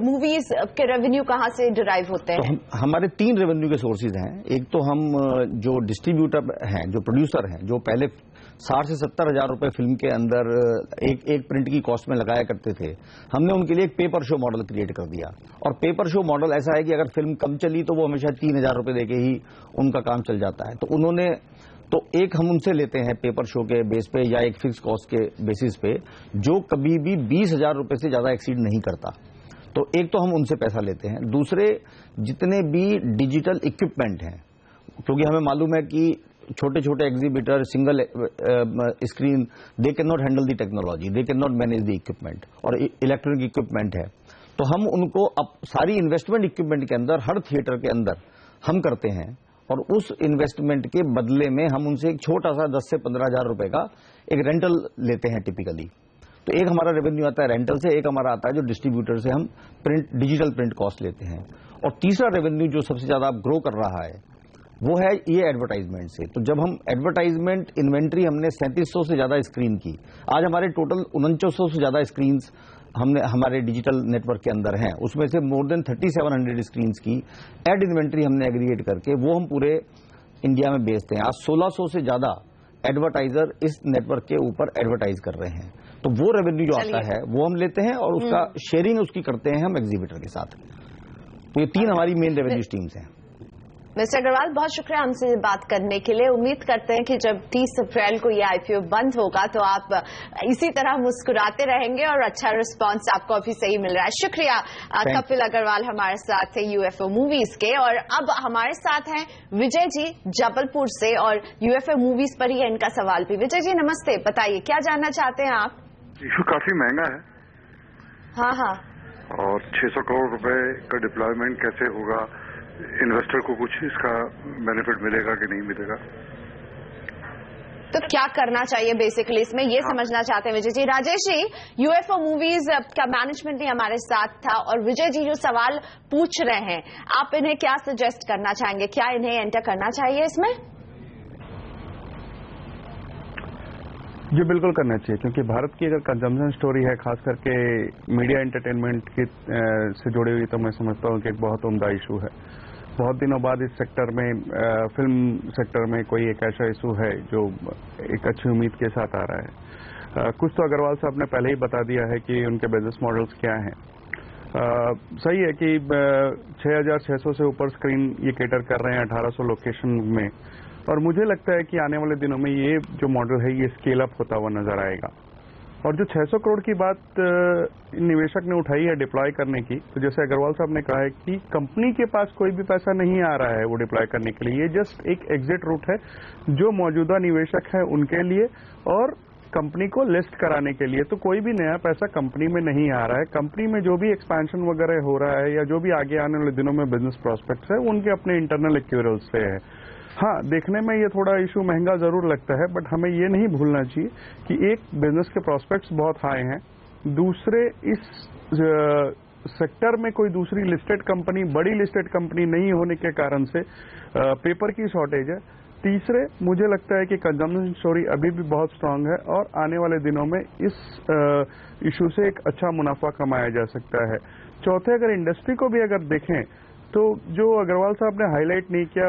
मूवीज के रेवेन्यू कहां से डिराइव होते हैं? तो हमारे 3 रेवेन्यू के सोर्सेज हैं। एक तो हम जो डिस्ट्रीब्यूटर हैं, जो प्रोड्यूसर हैं, जो पहले 60 से 70 हज़ार रुपए फिल्म के अंदर एक प्रिंट की कॉस्ट में लगाया करते थे, हमने उनके लिए एक पेपर शो मॉडल क्रिएट कर दिया। और पेपर शो मॉडल ऐसा है कि अगर फिल्म कम चली तो वो हमेशा 3,000 रुपए देके ही उनका काम चल जाता है। तो एक हम उनसे लेते हैं पेपर शो के बेस पे या एक फिक्स कॉस्ट के बेसिस पे, जो कभी भी 20,000 रुपए से ज्यादा एक्सीड नहीं करता। तो एक तो हम उनसे पैसा लेते हैं। दूसरे, जितने भी डिजिटल इक्विपमेंट हैं, क्योंकि हमें मालूम है कि छोटे छोटे exhibitor single screen, they can not handle the technology, they can not manage the equipment, और इलेक्ट्रॉनिक इक्विपमेंट है, तो हम उनको अब सारी इन्वेस्टमेंट इक्विपमेंट के अंदर, हर थिएटर के अंदर हम करते हैं, और उस इन्वेस्टमेंट के बदले में हम उनसे एक छोटा सा 10 से 15 हज़ार रुपए का एक रेंटल लेते हैं टिपिकली। तो एक हमारा रेवेन्यू आता है रेंटल से, एक हमारा आता है जो डिस्ट्रीब्यूटर से हम डिजिटल प्रिंट कॉस्ट लेते हैं। और तीसरा रेवेन्यू जो सबसे ज्यादा ग्रो कर रहा है वो है ये एडवर्टाइजमेंट से। तो जब हम एडवर्टाइजमेंट इन्वेंट्री हमने 3700 से ज्यादा स्क्रीन की, आज हमारे टोटल 4900 से ज्यादा स्क्रीन हमने हमारे डिजिटल नेटवर्क के अंदर हैं, उसमें से मोर देन 3700 स्क्रीन की एड इन्वेंट्री हमने एग्रीगेट करके वो हम पूरे इंडिया में बेचते हैं। आज 1600 से ज्यादा एडवर्टाइजर इस नेटवर्क के ऊपर एडवर्टाइज कर रहे हैं। तो वो रेवेन्यू जो आता है वो हम लेते हैं, और उसका शेयरिंग उसकी करते हैं हम एग्जीबिटर के साथ। तो ये 3 हमारी मेन रेवेन्यू स्ट्रीम्स हैं। मिस्टर अग्रवाल, बहुत शुक्रिया हमसे बात करने के लिए। उम्मीद करते हैं कि जब 30 अप्रैल को ये आईपीओ बंद होगा तो आप इसी तरह मुस्कुराते रहेंगे और अच्छा रिस्पांस आपको अभी सही मिल रहा है। शुक्रिया। कपिल अग्रवाल हमारे साथ थे यूएफओ मूवीज के, और अब हमारे साथ हैं विजय जी जबलपुर से, और यूएफओ मूवीज पर ही है इनका सवाल भी। विजय जी नमस्ते, बताइए क्या जानना चाहते हैं आप? इशू काफी महंगा है। हाँ, और 600 करोड़ रुपए का डिप्लॉयमेंट कैसे होगा? इन्वेस्टर को कुछ इसका बेनिफिट मिलेगा कि नहीं मिलेगा? तो क्या करना चाहिए बेसिकली इसमें, ये समझना चाहते हैं विजय जी। राजेश जी, यूएफओ मूवीज का मैनेजमेंट भी हमारे साथ था, और विजय जी जो सवाल पूछ रहे हैं, आप इन्हें क्या सजेस्ट करना चाहेंगे? क्या इन्हें एंटर करना चाहिए इसमें? जी बिल्कुल करना चाहिए, क्योंकि भारत की अगर कंजम्पशन स्टोरी है, खास करके मीडिया एंटरटेनमेंट से जुड़ी हुई, तो मैं समझता हूँ कि एक बहुत उम्दा इशू है। बहुत दिनों बाद इस सेक्टर में फिल्म सेक्टर में कोई एक ऐसा इशू है जो एक अच्छी उम्मीद के साथ आ रहा है। कुछ तो अग्रवाल साहब ने पहले ही बता दिया है कि उनके बिजनेस मॉडल्स क्या हैं। सही है कि 6600 से ऊपर स्क्रीन ये केटर कर रहे हैं 1800 लोकेशन में, और मुझे लगता है कि आने वाले दिनों में ये जो मॉडल है ये स्केल अप होता हुआ नजर आएगा। और जो 600 करोड़ की बात निवेशक ने उठाई है डिप्लॉय करने की, तो जैसे अग्रवाल साहब ने कहा है कि कंपनी के पास कोई भी पैसा नहीं आ रहा है वो डिप्लॉय करने के लिए, ये जस्ट एक एग्जिट रूट है जो मौजूदा निवेशक है उनके लिए और कंपनी को लिस्ट कराने के लिए। तो कोई भी नया पैसा कंपनी में नहीं आ रहा है। कंपनी में जो भी एक्सपेंशन वगैरह हो रहा है या जो भी आगे आने वाले दिनों में बिजनेस प्रोस्पेक्ट्स है उनके अपने इंटरनल एक्यूरल्स से है। हाँ, देखने में ये थोड़ा इशू महंगा जरूर लगता है, बट हमें ये नहीं भूलना चाहिए कि एक बिजनेस के प्रोस्पेक्ट्स बहुत हाई हैं, दूसरे इस सेक्टर में कोई दूसरी लिस्टेड कंपनी, बड़ी लिस्टेड कंपनी नहीं होने के कारण से पेपर की शॉर्टेज है, तीसरे मुझे लगता है कि कंजम्पशन स्टोरी अभी भी बहुत स्ट्रांग है और आने वाले दिनों में इस इशू से एक अच्छा मुनाफा कमाया जा सकता है। चौथे, अगर इंडस्ट्री को भी अगर देखें तो जो अग्रवाल साहब ने हाईलाइट नहीं किया,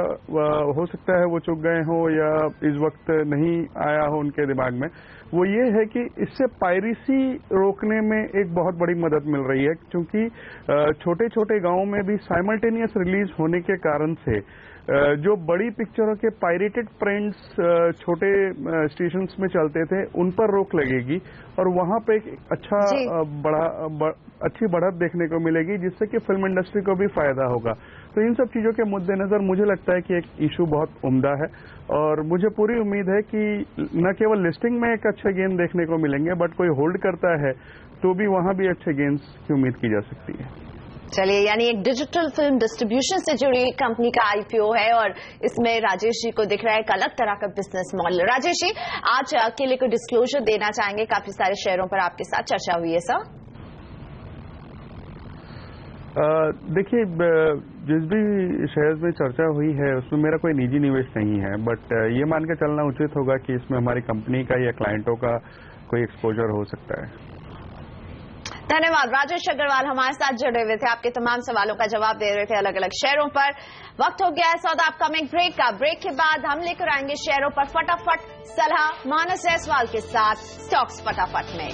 हो सकता है वो चूक गए हों या इस वक्त नहीं आया हो उनके दिमाग में, वो ये है कि इससे पायरेसी रोकने में एक बहुत बड़ी मदद मिल रही है, क्योंकि छोटे छोटे गांवों में भी साइमल्टेनियस रिलीज होने के कारण से जो बड़ी पिक्चरों के पायरेटेड प्रिंट्स छोटे स्टेशंस में चलते थे उन पर रोक लगेगी और वहां पे एक अच्छा अच्छी बढ़त देखने को मिलेगी, जिससे कि फिल्म इंडस्ट्री को भी फायदा होगा। तो इन सब चीजों के मद्देनजर मुझे लगता है कि एक इशू बहुत उम्दा है और मुझे पूरी उम्मीद है कि न केवल लिस्टिंग में एक अच्छे गेन देखने को मिलेंगे, बट कोई होल्ड करता है तो भी वहां भी अच्छे गेन्स की उम्मीद की जा सकती है। चलिए, यानी एक डिजिटल फिल्म डिस्ट्रीब्यूशन से जुड़ी कंपनी का आईपीओ है और इसमें राजेश जी को दिख रहा है एक अलग तरह का बिजनेस मॉडल। राजेश जी, आज के लिए कोई डिस्क्लोजर देना चाहेंगे? काफी सारे शेयरों पर आपके साथ चर्चा हुई है सर। देखिए, जिस भी शेयर्स में चर्चा हुई है उसमें मेरा कोई निजी निवेश नहीं है, बट ये मान के चलना उचित होगा कि इसमें हमारी कंपनी का या क्लाइंटों का कोई एक्सपोजर हो सकता है। धन्यवाद। राजेश अग्रवाल हमारे साथ जुड़े हुए थे, आपके तमाम सवालों का जवाब दे रहे थे अलग अलग शेयरों पर। वक्त हो गया है सौदा अपकमिंग ब्रेक का। ब्रेक के बाद हम लेकर आएंगे शेयरों पर फटाफट सलाह मानस जायसवाल के साथ स्टॉक्स फटाफट में।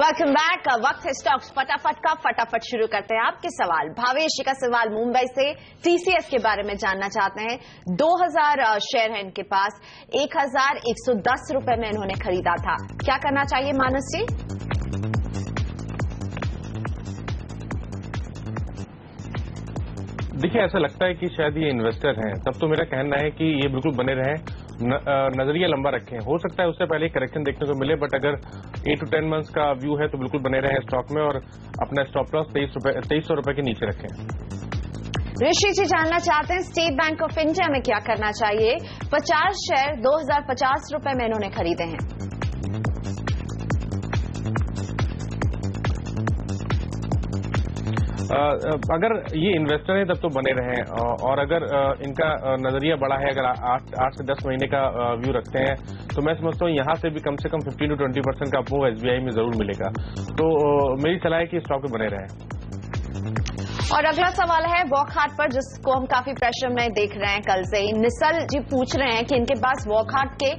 Welcome back. वक्त है स्टॉक्स फटाफट का। फटाफट शुरू करते हैं आपके सवाल। भावेश का सवाल मुंबई से टीसीएस के बारे में जानना चाहते हैं। 2000 शेयर है इनके पास, 1110 रुपए में इन्होंने खरीदा था, क्या करना चाहिए मानस जी? देखिए, ऐसा लगता है कि शायद ये इन्वेस्टर हैं, तब तो मेरा कहना है कि ये बिल्कुल बने रहें, नजरिया लंबा रखें। हो सकता है उससे पहले करेक्शन देखने को मिले, बट अगर 8 to 10 मंथ्स का व्यू है तो बिल्कुल बने रहें स्टॉक में और अपना स्टॉप लॉस 2300 रुपए के नीचे रखें। ऋषि जी जानना चाहते हैं स्टेट बैंक ऑफ इंडिया में क्या करना चाहिए। 50 शेयर 2050 रुपए में इन्होंने खरीदे हैं। अगर ये इन्वेस्टर हैं तब तो बने रहें, और अगर इनका नजरिया बड़ा है, अगर 8 से 10 महीने का व्यू रखते हैं, तो मैं समझता हूँ यहाँ से भी कम से कम 15 to 20% का अप्रूव एसबीआई में जरूर मिलेगा। तो मेरी सलाह है कि स्टॉक में बने रहें। और अगला सवाल है वॉकहार्ट पर, जिसको हम काफी प्रेशर में देख रहे हैं कल से ही। निसल जी पूछ रहे हैं कि इनके पास वॉकहार्ट के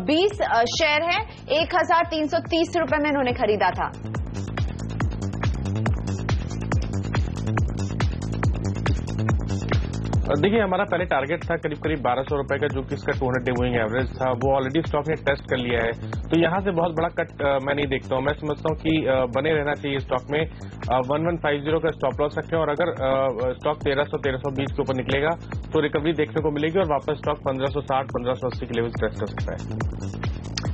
20 शेयर हैं, 1330 रुपए में इन्होंने खरीदा था। देखिए, हमारा पहले टारगेट था करीब 1200 रुपए का, जो कि इसका 200 डे मूविंग एवरेज था, वो ऑलरेडी स्टॉक ने टेस्ट कर लिया है, तो यहाँ से बहुत बड़ा कट मैं नहीं देखता हूँ। मैं समझता हूँ कि बने रहना चाहिए स्टॉक में। 1150 का स्टॉप लॉस रखें, और अगर स्टॉक 1300-1320 के ऊपर निकलेगा तो रिकवरी देखने को मिलेगी और वापस स्टॉक 1560-1580 के लेवल टेस्ट कर सकता है।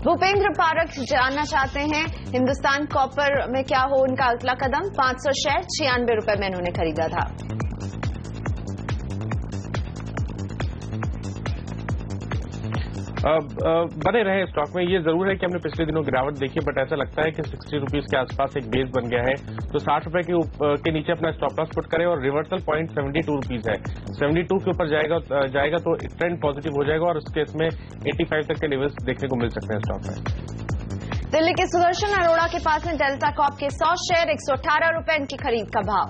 भूपेंद्र पारक जानना चाहते हैं हिंदुस्तान कॉपर में क्या हो उनका अगला कदम। 500 शेयर 96 रुपए में इन्होंने खरीदा था। बने रहे स्टॉक में। ये जरूर है कि हमने पिछले दिनों गिरावट देखी, बट ऐसा लगता है कि 60 रुपीज के आसपास एक बेस बन गया है, तो 60 रुपए के नीचे अपना स्टॉप लॉस पुट करें और रिवर्सल पॉइंट 72 रुपीज है। 72 के ऊपर जाएगा तो ट्रेंड पॉजिटिव हो जाएगा और उस केस में 85 तक के लेवल्स देखने को मिल सकते हैं स्टॉक में। दिल्ली के सुदर्शन अरोड़ा के पास में डेल्टा कॉर्प के 100 शेयर 118 रुपए इनकी खरीद का भाव।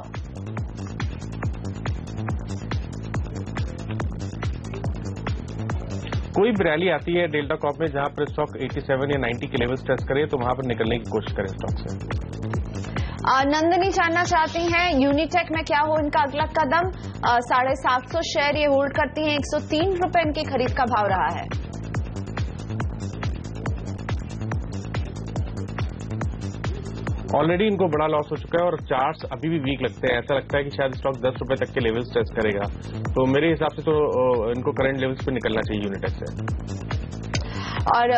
कोई भी रैली आती है डेल्टा कॉर्प में जहां पर स्टॉक 87 या 90 के लेवल्स टेस्ट करे तो वहां पर निकलने की कोशिश करें स्टॉक से। नंदिनी जानना चाहती हैं यूनिटेक में क्या हो इनका अगला कदम। 750 शेयर ये होल्ड करती हैं, 103 रुपए इनकी खरीद का भाव रहा है। ऑलरेडी इनको बड़ा लॉस हो चुका है और चार्ट्स अभी भी वीक लगते हैं। ऐसा लगता है कि शायद स्टॉक 10 रुपए तक के लेवल्स टेस्ट करेगा, तो मेरे हिसाब से तो इनको करंट लेवल्स पे निकलना चाहिए यूनिटेक से। और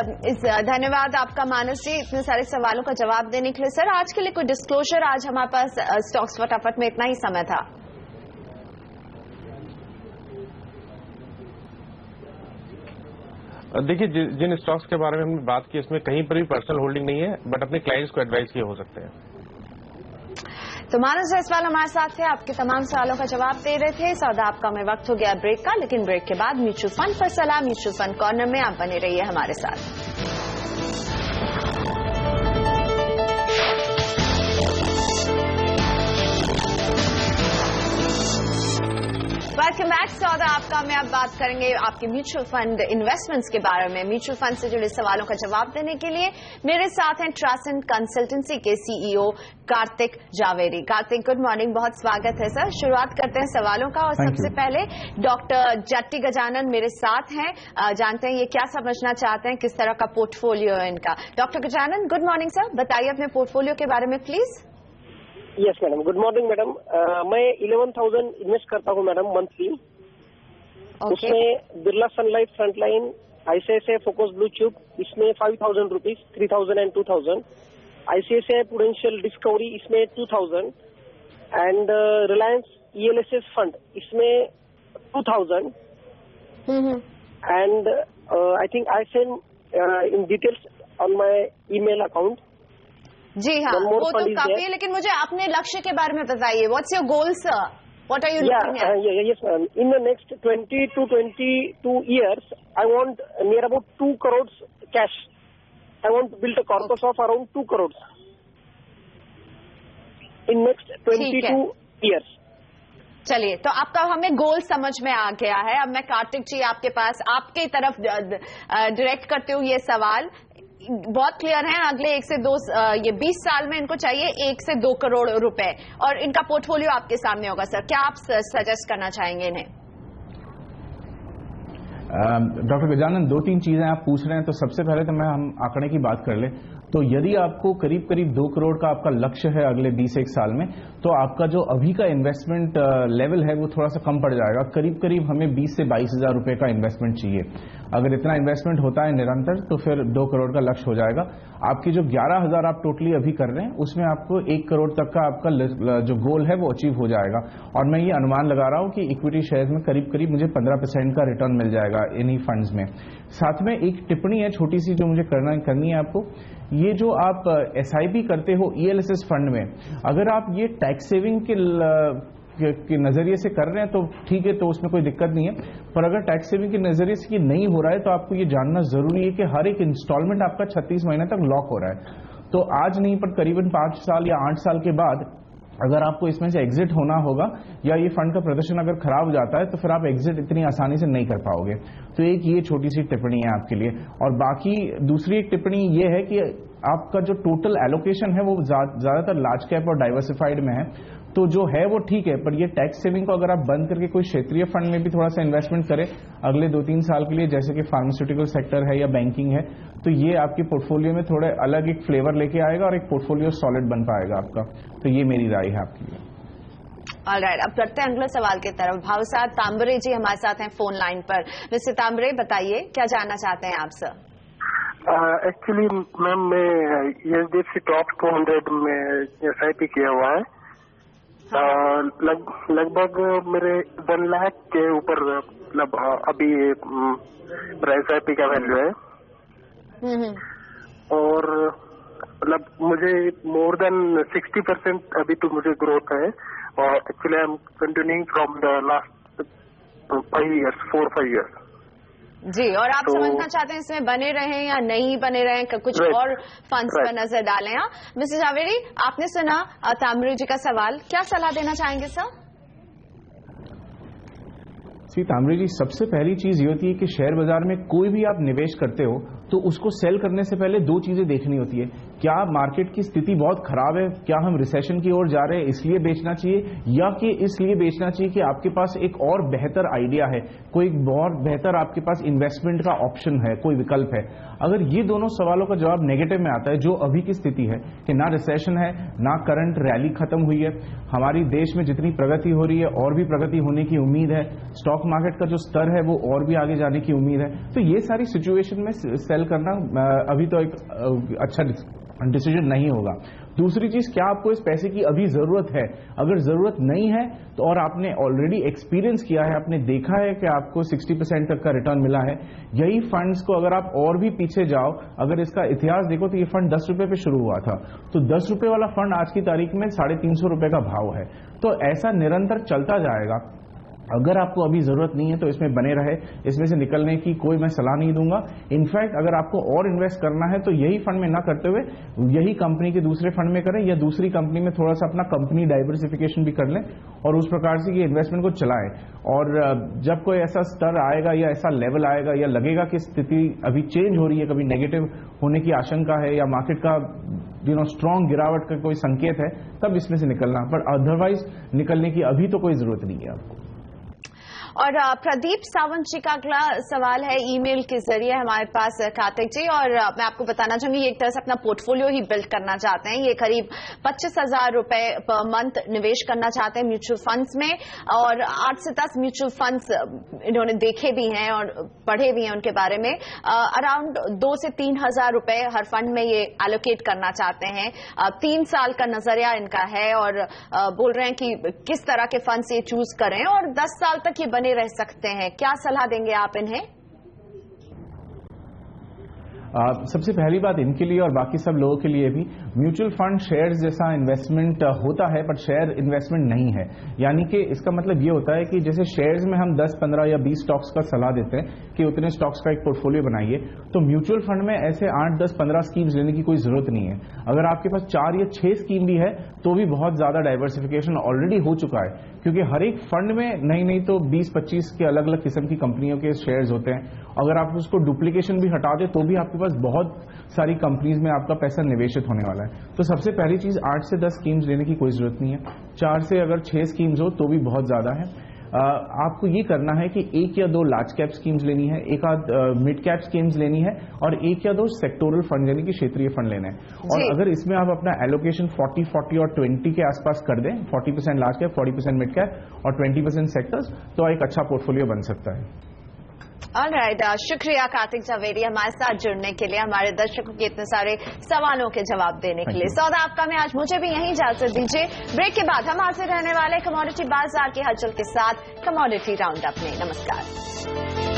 धन्यवाद आपका मानस जी इतने सारे सवालों का जवाब देने के लिए। सर आज के लिए कोई डिस्क्लोजर? आज हमारे पास स्टॉक्स फटाफट में इतना ही समय था। देखिए जिन स्टॉक्स के बारे में हमने बात की इसमें कहीं पर भी पर्सनल होल्डिंग नहीं है, बट अपने क्लाइंट्स को एडवाइस किए हो सकते हैं। तो मानस जायसवाल हमारे साथ थे, आपके तमाम सवालों का जवाब दे रहे थे। सौदा आपका में वक्त हो गया ब्रेक का, लेकिन ब्रेक के बाद म्यूचुअल फंड पर सलाह म्यूचुअल फंड कॉर्नर में आप बने रहिए हमारे साथ। Welcome back. सौदा आपका में अब बात करेंगे आपके म्यूचुअल फंड इन्वेस्टमेंट्स के बारे में। म्यूचुअल फंड से जुड़े सवालों का जवाब देने के लिए मेरे साथ हैं ट्रासेंट कंसल्टेंसी के CEO Kartik Javeri. Kartik good morning, बहुत स्वागत है सर। शुरुआत करते हैं सवालों का और सबसे पहले डॉक्टर जट्टी गजानन मेरे साथ हैं, जानते हैं ये क्या समझना चाहते हैं, किस तरह का पोर्टफोलियो है इनका। Doctor Gajanan good morning sir, बताइए अपने पोर्टफोलियो के बारे में please. Yes madam, good morning madam. मैं 11,000 इन्वेस्ट करता हूँ मैडम मंथली। उसमें Birla Sun Life Frontline, ICICI Focus Blue tube, इसमें 5,000 rupees, 3,000 and 2,000। ICICI Prudential Discovery इसमें 2,000 एंड रिलायंस ईएलएसएस फंड इसमें 2,000 and I think I send in details on my email account. जी हाँ, वो तो काफी है, लेकिन मुझे अपने लक्ष्य के बारे में बताइए। What's your goal sir? What are you looking at? Yes ma'am, in the next 20 to 22 years I want near about 2 crores cash. I want to build a corpus of around 2 crores in next 22 years. चलिए, तो आपका हमें गोल समझ में आ गया है। अब मैं कार्तिक जी आपके पास आपके तरफ डायरेक्ट करती हूँ ये सवाल। बहुत क्लियर है, अगले 1 से 2 ये 20 साल में इनको चाहिए 1 से 2 करोड़ रुपए और इनका पोर्टफोलियो आपके सामने होगा सर। क्या आप सजेस्ट करना चाहेंगे इन्हें? डॉक्टर गजानन 2-3 चीजें आप पूछ रहे हैं, तो सबसे पहले तो हम आंकड़े की बात कर ले। तो यदि आपको करीब 2 करोड़ का आपका लक्ष्य है अगले 20-1 साल में, तो आपका जो अभी का इन्वेस्टमेंट लेवल है वो थोड़ा सा कम पड़ जाएगा। करीब हमें 20 से 22 हजार रुपए का इन्वेस्टमेंट चाहिए। अगर इतना इन्वेस्टमेंट होता है निरंतर तो फिर 2 करोड़ का लक्ष्य हो जाएगा। आपकी जो 11,000 आप टोटली अभी कर रहे हैं उसमें आपको 1 करोड़ तक का आपका जो गोल है वो अचीव हो जाएगा। और मैं ये अनुमान लगा रहा हूं कि इक्विटी शेयर्स में करीब मुझे 15% का रिटर्न मिल जाएगा इन्हीं फंड्स में। साथ में एक टिप्पणी है छोटी सी जो मुझे करनी है आपको। ये जो आप एसआईपी करते हो ईएलएसएस फंड में, अगर आप ये टैक्स सेविंग के नजरिए से कर रहे हैं तो ठीक है, तो उसमें कोई दिक्कत नहीं है। पर अगर टैक्स सेविंग के नजरिए से ये नहीं हो रहा है तो आपको ये जानना जरूरी है कि हर एक इंस्टॉलमेंट आपका 36 महीने तक लॉक हो रहा है। तो आज नहीं पर करीबन 5 साल या 8 साल के बाद अगर आपको इसमें से एग्जिट होना होगा या ये फंड का प्रदर्शन अगर खराब हो जाता है तो फिर आप एग्जिट इतनी आसानी से नहीं कर पाओगे। तो एक ये छोटी सी टिप्पणी है आपके लिए। और बाकी दूसरी एक टिप्पणी ये है कि आपका जो टोटल एलोकेशन है वो ज्यादातर लार्ज कैप और डाइवर्सिफाइड में है, तो जो है वो ठीक है। पर ये टैक्स सेविंग को अगर आप बंद करके कोई क्षेत्रीय फंड में भी थोड़ा सा इन्वेस्टमेंट करें अगले 2-3 साल के लिए, जैसे कि फार्मास्यूटिकल सेक्टर है या बैंकिंग है, तो ये आपके पोर्टफोलियो में थोड़े अलग एक फ्लेवर लेके आएगा और एक पोर्टफोलियो सॉलिड बन पाएगा आपका। तो ये मेरी राय है आपके लिए। ऑलराइट, अब करते हैं अगले सवाल की तरफ। भावसार तांबरे जी हमारे साथ हैं फोन लाइन पर। मिस्टर तांबरे बताइए क्या जानना चाहते हैं आप सर? एक्चुअली मैम मैं एचडीएफसी टॉप 200 में एसआईपी किया हुआ है। लगभग मेरे 1 लाख के ऊपर मतलब अभी प्राइस एसआईपी का वैल्यू है, और मतलब मुझे मोर देन 60% अभी तो मुझे ग्रोथ है, और actually I am continuing from the last 4-5 years। जी, और आप समझना चाहते हैं इसमें बने रहें या नहीं बने रहें, कुछ और फंड्स पर नजर डालें। मिस्टर जावेरी, आपने सुना तामरू जी का सवाल, क्या सलाह देना चाहेंगे सर? तामरू जी, सबसे पहली चीज ये होती है कि शेयर बाजार में कोई भी आप निवेश करते हो तो उसको सेल करने से पहले दो चीजें देखनी होती है। क्या मार्केट की स्थिति बहुत खराब है, क्या हम रिसेशन की ओर जा रहे हैं इसलिए बेचना चाहिए, या कि इसलिए बेचना चाहिए कि आपके पास एक और बेहतर आइडिया है, कोई बहुत बेहतर आपके पास इन्वेस्टमेंट का ऑप्शन है, कोई विकल्प है। अगर ये दोनों सवालों का जवाब नेगेटिव में आता है, जो अभी की स्थिति है कि ना रिसेशन है, ना करंट रैली खत्म हुई है, हमारी देश में जितनी प्रगति हो रही है और भी प्रगति होने की उम्मीद है, स्टॉक मार्केट का जो स्तर है वो और भी आगे जाने की उम्मीद है, तो ये सारी सिचुएशन में सेल करना अभी तो एक अच्छा डिसीजन नहीं होगा। दूसरी चीज, क्या आपको इस पैसे की अभी जरूरत है? अगर जरूरत नहीं है तो, और आपने ऑलरेडी एक्सपीरियंस किया है, आपने देखा है कि आपको 60% तक का रिटर्न मिला है, यही फंड्स को अगर आप और भी पीछे जाओ, अगर इसका इतिहास देखो तो ये फंड 10 रुपए पे शुरू हुआ था, तो 10 रुपए वाला फंड आज की तारीख में 350 रुपए का भाव है। तो ऐसा निरंतर चलता जाएगा। अगर आपको अभी जरूरत नहीं है तो इसमें बने रहे, इसमें से निकलने की कोई मैं सलाह नहीं दूंगा। इनफैक्ट अगर आपको और इन्वेस्ट करना है तो यही फंड में ना करते हुए यही कंपनी के दूसरे फंड में करें, या दूसरी कंपनी में थोड़ा सा अपना कंपनी डाइवर्सिफिकेशन भी कर लें और उस प्रकार से ये इन्वेस्टमेंट को चलाएं। और जब कोई ऐसा स्तर आएगा या ऐसा लेवल आएगा या लगेगा कि स्थिति अभी चेंज हो रही है, कभी नेगेटिव होने की आशंका है या मार्केट का स्ट्रांग गिरावट का कोई संकेत है, तब इसमें से निकलना, पर अदरवाइज निकलने की अभी तो कोई जरूरत नहीं है आपको। और प्रदीप सावंत जी का अगला सवाल है ईमेल के जरिए हमारे पास कार्तिक जी, और मैं आपको बताना चाहूंगी एक तरह से अपना पोर्टफोलियो ही बिल्ड करना चाहते हैं। ये करीब 25,000 रुपए पर मंथ निवेश करना चाहते हैं म्यूचुअल फंड्स में, और 8 से 10 म्यूचुअल फंड्स इन्होंने देखे भी हैं और पढ़े भी हैं उनके बारे में। अराउंड 2 से 3,000 रुपए हर फंड में ये एलोकेट करना चाहते हैं। 3 साल का नजरिया इनका है, और बोल रहे हैं कि किस तरह के फंड्स ये चूज करें और 10 साल तक ये बने रह सकते हैं। क्या सलाह देंगे आप इन्हें? सबसे पहली बात इनके लिए और बाकी सब लोगों के लिए भी, म्यूचुअल फंड शेयर्स जैसा इन्वेस्टमेंट होता है पर शेयर इन्वेस्टमेंट नहीं है। यानी कि इसका मतलब ये होता है कि जैसे शेयर्स में हम 10, 15 या 20 स्टॉक्स का सलाह देते हैं कि उतने स्टॉक्स का एक पोर्टफोलियो बनाइए, तो म्यूचुअल फंड में ऐसे 8, 10, 15 स्कीम्स लेने की कोई जरूरत नहीं है। अगर आपके पास 4 या 6 स्कीम भी है तो भी बहुत ज्यादा डाइवर्सिफिकेशन ऑलरेडी हो चुका है, क्योंकि हर एक फंड में नहीं तो 20-25 के अलग अलग किस्म की कंपनियों के शेयर्स होते हैं। अगर आप उसको डुप्लीकेशन भी हटा दें तो भी आपके पास बहुत सारी कंपनीज में आपका पैसा निवेशित होने वाला है। तो सबसे पहली चीज, 8 से 10 स्कीम्स लेने की कोई जरूरत नहीं है। 4 से अगर 6 स्कीम्स हो तो भी बहुत ज्यादा है। आपको ये करना है कि 1 या 2 लार्ज कैप स्कीम्स लेनी है, 1 आध मिड कैप स्कीम्स लेनी है, और 1 या 2 सेक्टोरल फंड यानी कि क्षेत्रीय फंड लेना है। और अगर इसमें आप अपना एलोकेशन 40 और 20 के आसपास कर दें, 40% लार्ज कैप, 40% मिड कैप और 20% सेक्टर्स, तो एक अच्छा पोर्टफोलियो बन सकता है। ऑलराइट, शुक्रिया कार्तिक जावेरी हमारे साथ जुड़ने के लिए, हमारे दर्शकों के इतने सारे सवालों के जवाब देने के लिए। सौदा आपका में आज मुझे भी यहीं इजाजत दीजिए। ब्रेक के बाद हम हाजिर रहने वाले कमोडिटी बाजार की हलचल के साथ कमोडिटी राउंड अप में। नमस्कार।